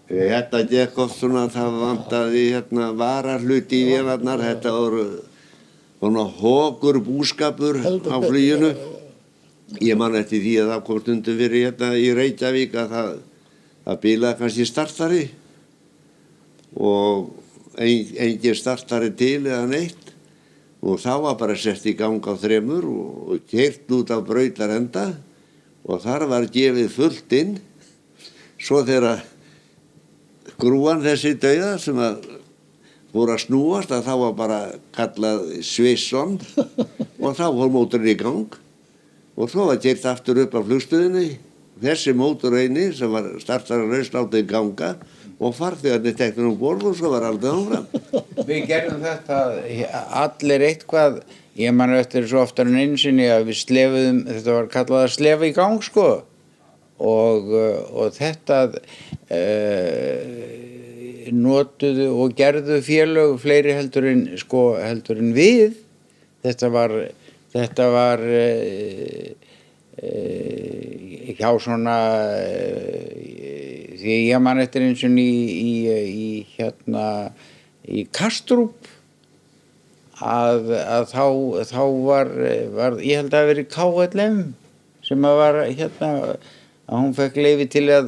Þetta gekk oft svona, það vantaði varahluti í vélarnar, þetta voru svona hokur búskapur á fluginu. Ég man eftir því að það kom stundum fyrir í Reykjavík að það bilaði kannski startari og engin startari til eða neitt og þá var bara sett í gang á 3 og keyrt út á brautarenda og þar var gefið fullt inn. Svo þegar grúan þessi dauða sem voru að snúast að þá var bara kallað Svissson og þá fór mótorinn í gang og svo var keyrt aftur upp á flugstöðinni. Þessi mótor eini sem var startaralaust látið ganga og farþegarnir teknir um borð og svo var aldrei áfram. Við gerðum þetta allir eitthvað, ég man eftir svo oftar en einu sinni að við slefuðum, þetta var kallað að slefa í gang sko og þetta notuðu og gerðu félög fleiri heldur en við. Þetta var hjá svona því ég man eftir eins og í Kastrup að þá var ég held að það verið KLM sem að var að hún fekk leyfi til að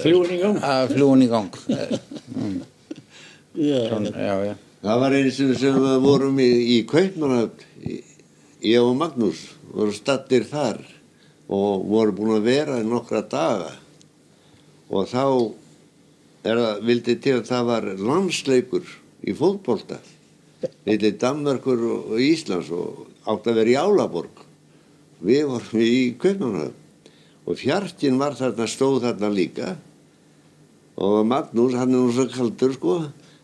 fljúga í gang. Já. Það var einu sem við vorum í Kaupmannahöfn, ég og Magnús voru staddir þar og voru búin að vera í nokkra daga og þá vildi til að það var landsleikur í fótbolta milli Danmerkur og Íslands og átti að vera í Álaborg. Við vorum í Kaupmannahöfn og Fjarkinn var þarna, stóð þarna líka og Magnús, hann nú svo kaldur sko,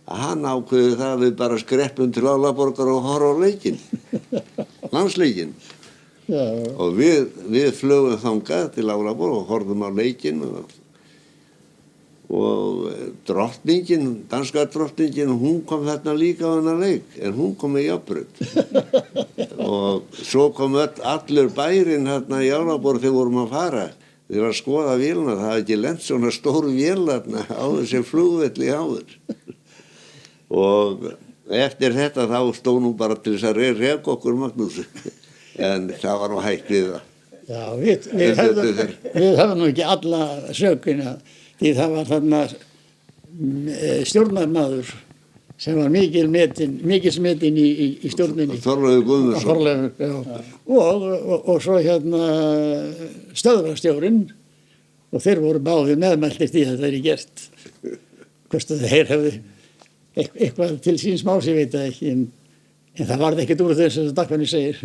að hann ákveði það að við bara skreppum til Álaborgar og horfa á leikinn, landsleikinn. Já. Og við flugum þangað til Álaborg og horfum á leikinn og drottningin, danska drottningin, hún kom þarna líka á þennan leik, en hún kom í jafnbraut. Og svo kom allur bærinn þarna í Álaborg þegar vorum að fara til að skoða vélina, það hafði ekki lent svona stór vél þarna á þessi flugvelli áður. Og eftir þetta þá stóð nú bara til þess að reka okkur Magnús, en það var nú hægt við það. Já, við höfum nú ekki alla sökina, því það var þarna stjórnarmaður sem var mikils metinn í stjórninni. Þorleifur Guðmundsson. Þorleifur, já. Og svo stöðvarstjórinn og þeir voru báðir meðmæltir því að þetta er gert. Hvort að þeir hefðu eitthvað til síns máls, ég veit það ekki, en það varð ekkert úr þess að Dagfinn segir.